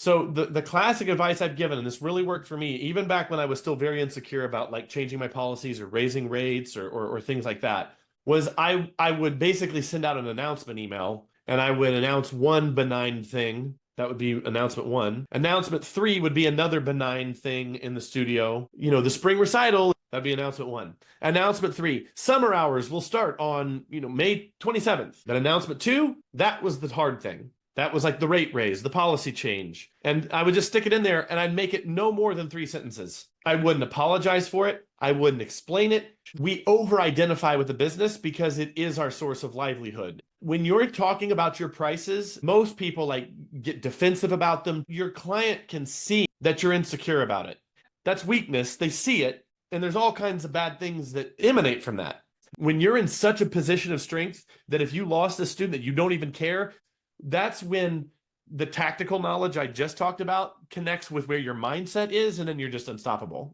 So the classic advice I've given, and this really worked for me, even back when I was still very insecure about like changing my policies or raising rates or things like that, was I would basically send out an announcement email and I would announce one benign thing. That would be announcement one. Announcement three would be another benign thing in the studio. You know, the spring recital, that'd be announcement one. Announcement three, summer hours will start on, May 27th. Then announcement two, that was the hard thing. That was like the rate raise, the policy change. And I would just stick it in there and I'd make it no more than 3 sentences. I wouldn't apologize for it. I wouldn't explain it. We over-identify with the business because it is our source of livelihood. When you're talking about your prices, most people like get defensive about them. Your client can see that you're insecure about it. That's weakness. They see it. And there's all kinds of bad things that emanate from that. When you're in such a position of strength that if you lost a student that you don't even care, that's when the tactical knowledge I just talked about connects with where your mindset is, and then you're just unstoppable.